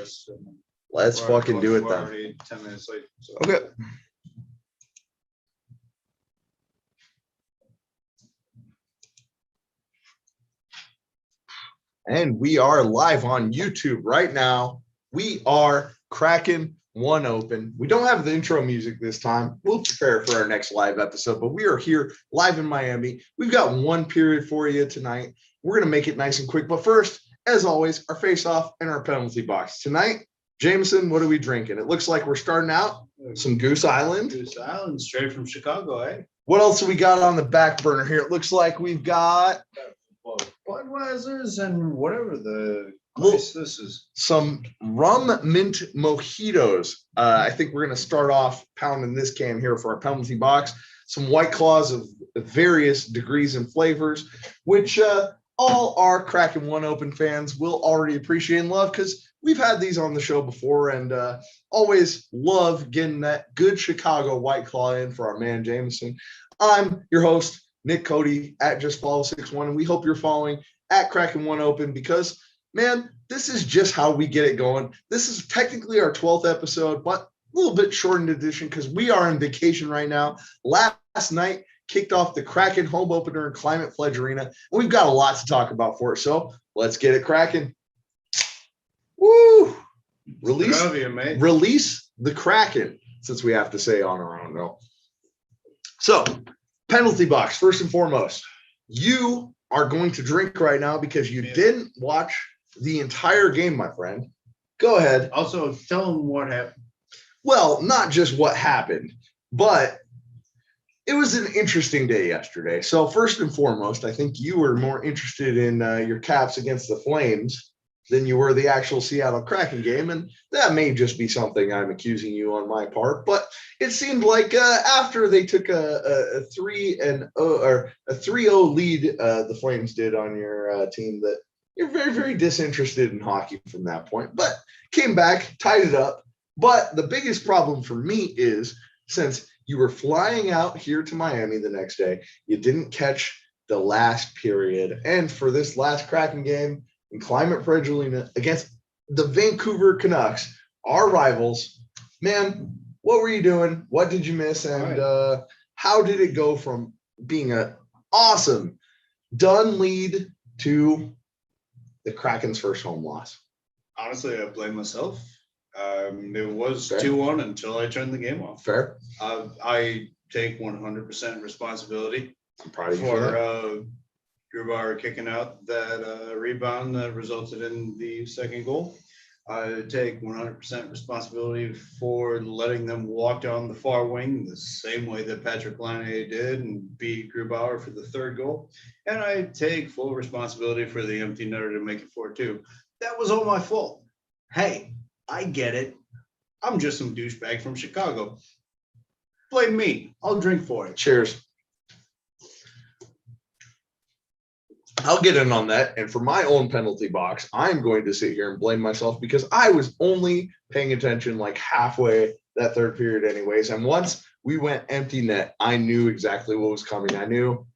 starts. Let's fucking do it then. Already 10 minutes late. So. Okay. And we are live on YouTube right now. We are Kraken One Open. We don't have the intro music this time. We'll prepare for our next live episode, but we are here live in Miami. We've got one period for you tonight. We're going to make it nice and quick. But first, as always, our face-off and our penalty box. Tonight, Jameson, what are we drinking? It looks like we're starting out some Goose Island. Goose Island, straight from Chicago, eh? What else have we got on the back burner here? It looks like we've got Budweiser's and whatever the place this is. Some rum mint mojitos. I think we're going to start off pounding this can here for our penalty box. Some White Claws of various degrees and flavors, which all our Kraken One Open fans will already appreciate and love because we've had these on the show before and always love getting that good Chicago White Claw in for our man Jameson. I'm your host, Nick Cody at Just Follow 61, and we hope you're following at Kraken One Open because, man, this is just how we get it going. This is technically our 12th episode, but a little bit shortened edition because we are on vacation right now. Last night kicked off the Kraken home opener in Climate Pledge Arena, and we've got a lot to talk about for it. So let's get it cracking. Woo! Release the Kraken, since we have to say on our own, no. So, penalty box, first and foremost. You are going to drink right now because you didn't watch the entire game, my friend. Go ahead. Also, tell them what happened. Well, not just what happened, but it was an interesting day yesterday. So, first and foremost, I think you were more interested in your Caps against the Flames than you were the actual Seattle Kraken game. And that may just be something I'm accusing you on my part. But it seemed like after they took a 3-0 lead, the Flames did on your team, that you're very, very disinterested in hockey from that point. But came back, tied it up. But the biggest problem for me is since you were flying out here to Miami the next day, you didn't catch the last period. And for this last Kraken game, in Climate Pledge Arena against the Vancouver Canucks, our rivals. Man, what were you doing? What did you miss? And how did it go from being an awesome done lead to the Kraken's first home loss? Honestly, I blame myself. It was 2-1 until I turned the game off. Fair. I take 100% responsibility. I'm proud of you for that. Grubauer kicking out that rebound that resulted in the second goal. I take 100% responsibility for letting them walk down the far wing the same way that Patrick Laine did and beat Grubauer for the third goal. And I take full responsibility for the empty netter to make it 4-2. That was all my fault. Hey, I get it. I'm just some douchebag from Chicago. Blame me. I'll drink for it. Cheers. I'll get in on that. And for my own penalty box, I'm going to sit here and blame myself because I was only paying attention like halfway that third period anyways. And once we went empty net, I knew exactly what was coming. I knew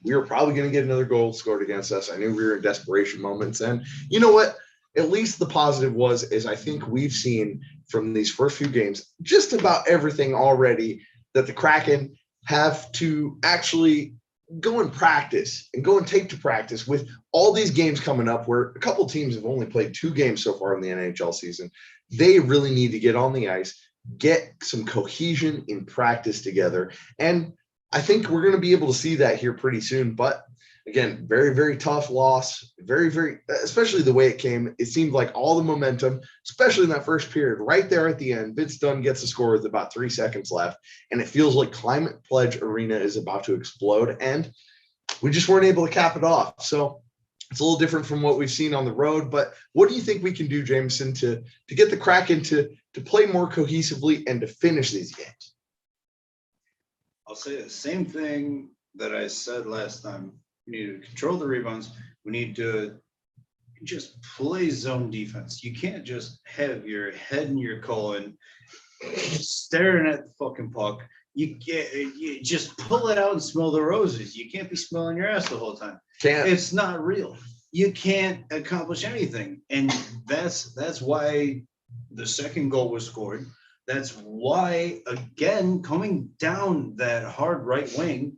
we were probably going to get another goal scored against us. I knew we were in desperation moments. And you know what? At least the positive is I think we've seen from these first few games just about everything already that the Kraken have to actually go and practice and go and take to practice with all these games coming up where a couple teams have only played 2 games so far in the NHL season. They really need to get on the ice, get some cohesion in practice together. And I think we're going to be able to see that here pretty soon. But again, very, very tough loss. Very, very, especially the way it came. It seemed like all the momentum, especially in that first period, right there at the end, Vince Dunn gets a score with about 3 seconds left. And it feels like Climate Pledge Arena is about to explode. And we just weren't able to cap it off. So it's a little different from what we've seen on the road. But what do you think we can do, Jameson, to get the Kraken to play more cohesively and to finish these games? I'll say the same thing that I said last time. We need to control the rebounds. We need to just play zone defense. You can't just have your head in your colon staring at the fucking puck. You just pull it out and smell the roses. You can't be smelling your ass the whole time. Can't. It's not real. you can't accomplish anything. And that's why the second goal was scored. That's why, again, coming down that hard right wing,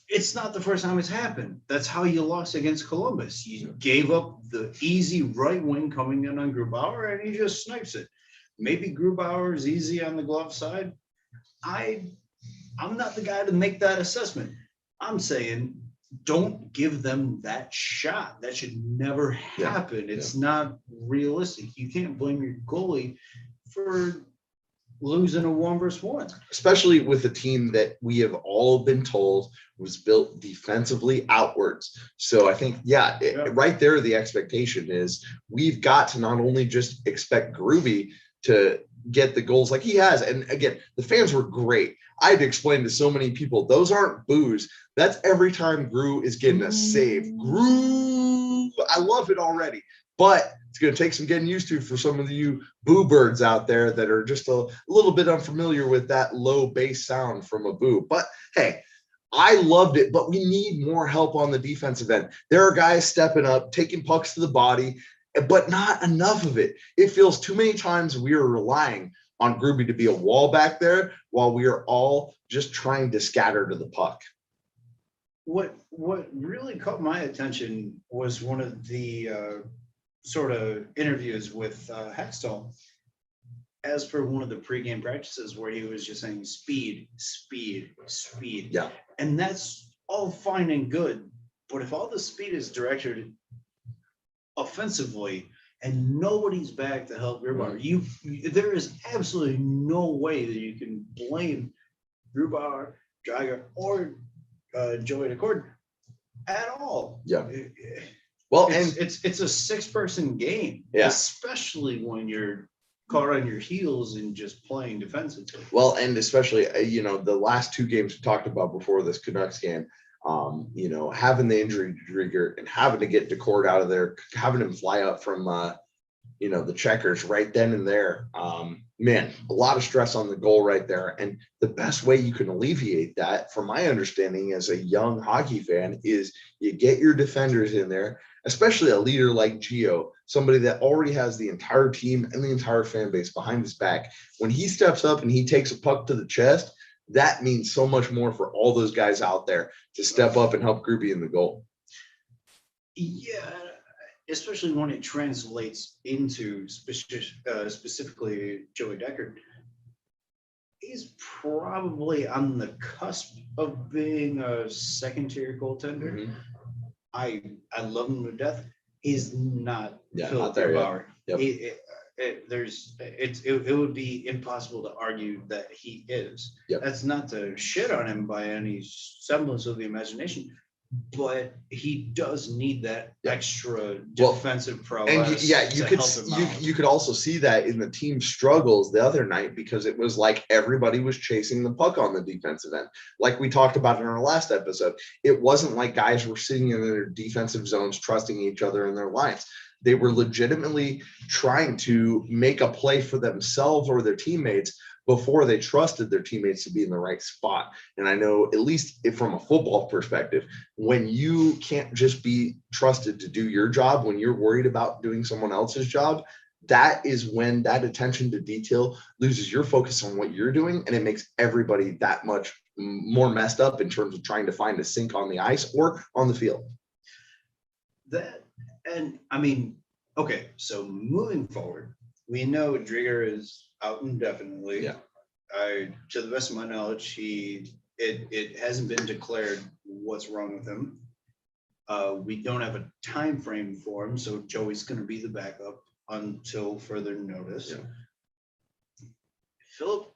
it's not the first time it's happened. That's how you lost against Columbus. You gave up the easy right wing coming in on Grubauer, and he just snipes it. Maybe Grubauer is easy on the glove side. I'm not the guy to make that assessment. I'm saying don't give them that shot. That should never happen. It's not realistic. You can't blame your goalie for losing a 1-1, especially with a team that we have all been told was built defensively outwards. So I think, right there, the expectation is we've got to not only just expect Groovy to get the goals like he has. And again, the fans were great. I had to explain to so many people, those aren't boos. That's every time Gru is getting a save. Gru, I love it already. But it's going to take some getting used to for some of you boo birds out there that are just a little bit unfamiliar with that low bass sound from a boo. But hey, I loved it, but we need more help on the defensive end. There are guys stepping up, taking pucks to the body, but not enough of it. It feels too many times we are relying on Groovy to be a wall back there while we are all just trying to scatter to the puck. What really caught my attention was one of the sort of interviews with Hextall as per one of the pregame practices where he was just saying speed, speed, speed. Yeah. And that's all fine and good. But if all the speed is directed offensively and nobody's back to help Grubauer, there is absolutely no way that you can blame Grubauer, Drager, or Joey DeCord at all. Yeah. Well, it's a 6-person game, especially when you're caught on your heels and just playing defensively. Well, and especially, the last 2 games we talked about before this Canucks game, having the injury to Drieger and having to get DeCord out of there, having him fly up from, the checkers right then and there. Man, a lot of stress on the goal right there. And the best way you can alleviate that, from my understanding as a young hockey fan, is you get your defenders in there, especially a leader like Gio, somebody that already has the entire team and the entire fan base behind his back. When he steps up and he takes a puck to the chest, that means so much more for all those guys out there to step up and help Groovy in the goal. Yeah, especially when it translates into specifically Joey Deckard. He's probably on the cusp of being a second-tier goaltender. Mm-hmm. I love him to death. He's not Philip Grubauer. Yep. It would be impossible to argue that he is. Yep. That's not to shit on him by any semblance of the imagination, but he does need that extra defensive prowess. And you could also see that in the team struggles the other night, because it was like everybody was chasing the puck on the defensive end. Like we talked about in our last episode, it wasn't like guys were sitting in their defensive zones trusting each other in their lines. They were legitimately trying to make a play for themselves or their teammates before they trusted their teammates to be in the right spot. And I know, at least from a football perspective, when you can't just be trusted to do your job, when you're worried about doing someone else's job, that is when that attention to detail loses your focus on what you're doing, and it makes everybody that much more messed up in terms of trying to find a sink on the ice or on the field. Okay, so moving forward, we know Drieger is out indefinitely. Yeah. To the best of my knowledge, it hasn't been declared what's wrong with him. We don't have a time frame for him, so Joey's going to be the backup until further notice. Yeah. Philip,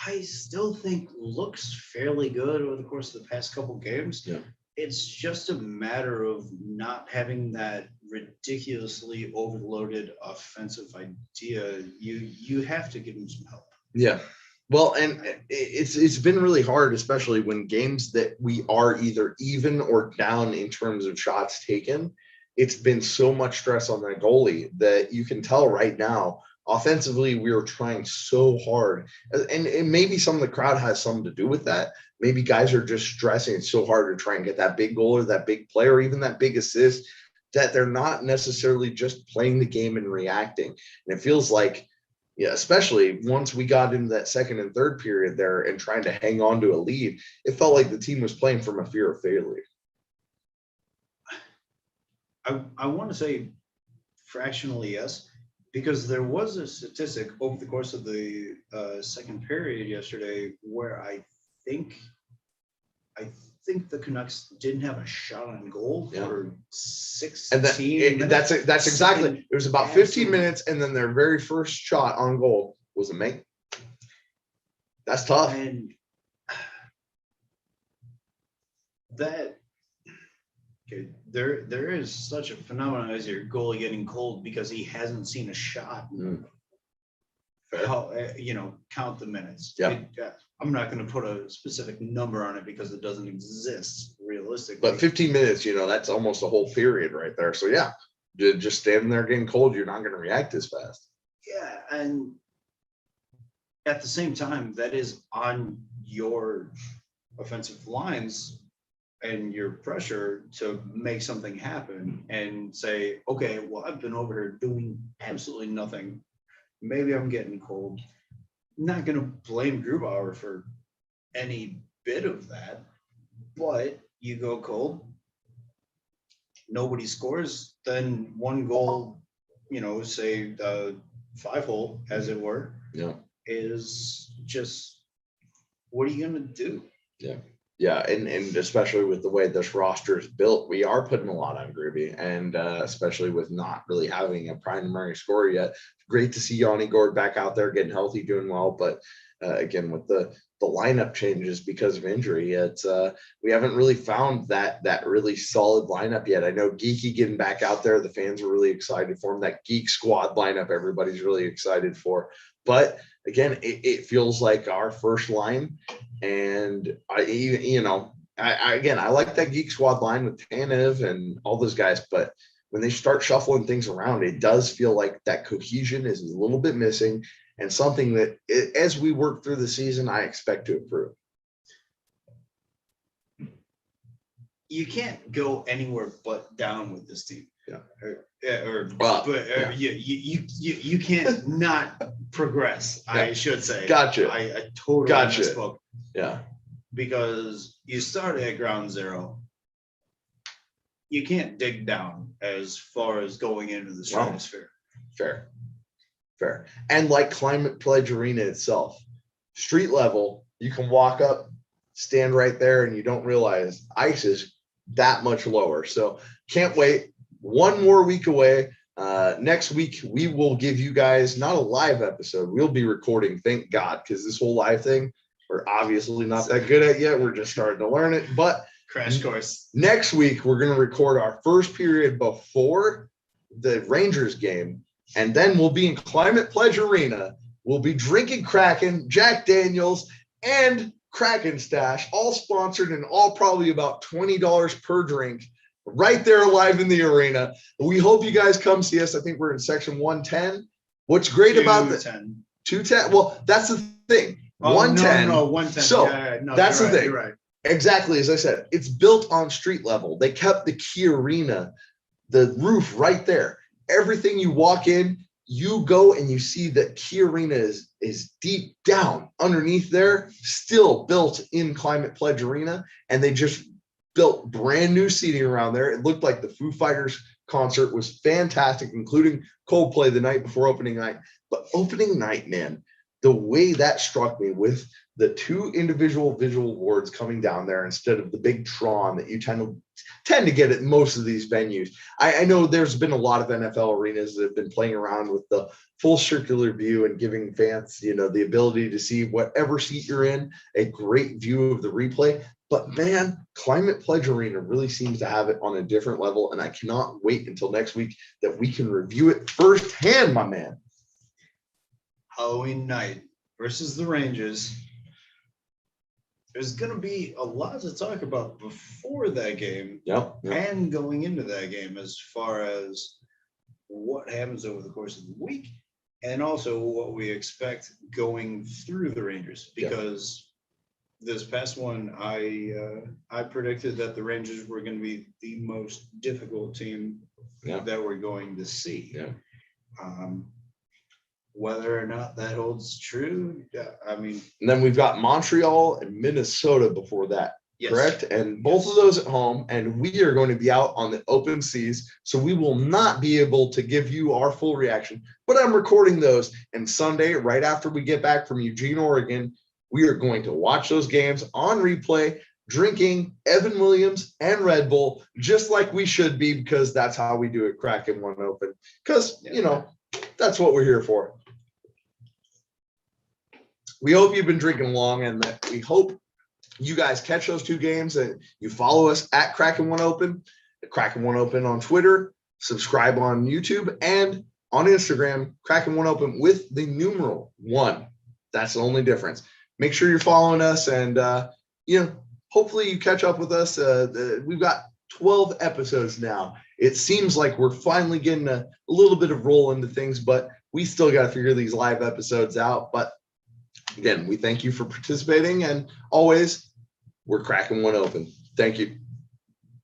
I still think looks fairly good over the course of the past couple games. Yeah. It's just a matter of not having that ridiculously overloaded offensive idea. You have to give him some help. Yeah. Well, and it's been really hard, especially when games that we are either even or down in terms of shots taken. It's been so much stress on that goalie that you can tell right now offensively, we were trying so hard. And maybe some of the crowd has something to do with that. Maybe guys are just stressing so hard to try and get that big goal or that big play or even that big assist that they're not necessarily just playing the game and reacting. And it feels like, yeah, especially once we got into that second and third period there and trying to hang on to a lead, it felt like the team was playing from a fear of failure. I want to say fractionally yes, because there was a statistic over the course of the second period yesterday where think I think the Canucks didn't have a shot on goal for 16 minutes. That's exactly. It was about 15 minutes, and then their very first shot on goal was a make. That's tough. And there is such a phenomenon as your goalie getting cold because he hasn't seen a shot. How, count the minutes. Yeah. I'm not going to put a specific number on it because it doesn't exist realistically. But 15 minutes, that's almost a whole period right there. So yeah, just standing there getting cold, you're not going to react as fast. Yeah, and at the same time, that is on your offensive lines and your pressure to make something happen and say, okay, well, I've been over here doing absolutely nothing. Maybe I'm getting cold. I'm not going to blame Grubauer for any bit of that, but you go cold, nobody scores, then one goal, say 5-hole, as it were, is just, what are you going to do? Yeah, and especially with the way this roster is built, we are putting a lot on Groovy, and especially with not really having a primary scorer yet. Great to see Yanni Gord back out there getting healthy, doing well, but again, with the lineup changes because of injury, it's we haven't really found that really solid lineup yet. I know Geeky getting back out there, the fans are really excited for him. That Geek Squad lineup, everybody's really excited for. But again, it feels like our first line. And I like that Geek Squad line with Tanev and all those guys, but when they start shuffling things around, it does feel like that cohesion is a little bit missing, and something that, as we work through the season, I expect to improve. You can't go anywhere but down with this team. You can't not progress. Yeah. I should say. Gotcha. I totally misspoke. Yeah. Because you start at ground zero. You can't dig down as far as going into the stratosphere. Fair. And like Climate Pledge Arena itself, street level, you can walk up, stand right there, and you don't realize ice is that much lower. So can't wait. One more week away. Next week, we will give you guys not a live episode. We'll be recording, thank God, because this whole live thing, we're obviously not that good at yet. We're just starting to learn it. But crash course. Next week, we're going to record our first period before the Rangers game. And then we'll be in Climate Pledge Arena. We'll be drinking Kraken, Jack Daniels, and Kraken Stash, all sponsored and all probably about $20 per drink right there live in the arena. We hope you guys come see us. I think we're in section 110. What's great about the 210? Well, that's the thing. 110. No, 110. So that's the thing. You're right. Exactly. As I said, it's built on street level. They kept the key arena, the roof right there. Everything you walk in, you go and you see that Key Arena is deep down underneath there, still built in Climate Pledge Arena, and they just built brand new seating around there. It looked like the Foo Fighters concert was fantastic, including Coldplay the night before opening night. But opening night, man, the way that struck me with the two individual visual boards coming down there instead of the big Tron that you tend to get at most of these venues. I know there's been a lot of NFL arenas that have been playing around with the full circular view and giving fans, the ability to see whatever seat you're in, a great view of the replay. But man, Climate Pledge Arena really seems to have it on a different level, and I cannot wait until next week that we can review it firsthand, my man. Halloween night versus the Rangers. There's going to be a lot to talk about before that game and going into that game as far as what happens over the course of the week. and also what we expect going through the Rangers, Yeah. because this past one, I predicted that the Rangers were going to be the most difficult team Yeah. that we're going to see. Yeah. Whether or not that holds true, I mean, And then we've got Montreal and Minnesota before that. yes. Correct. And both of those at home, and we are going to be out on the open seas. So we will not be able to give you our full reaction. But I'm recording those. And Sunday, right after we get back from Eugene, Oregon, we are going to watch those games on replay, drinking Evan Williams and Red Bull, just like we should be, because that's how we do it, Kraken One Open. Because, you know, that's what we're here for. We hope you've been drinking along, and that we hope you guys catch those two games and you follow us at Kraken One Open, Kraken One Open on Twitter, subscribe on YouTube, and on Instagram, Kraken One Open with the numeral 1. That's the only difference. Make sure you're following us, and you know, hopefully you catch up with us. We've got 12 episodes now. It seems like we're finally getting a little bit of roll into things, but we still got to figure these live episodes out. But again, we thank you for participating, and always, we're Kraken One Open. Thank you.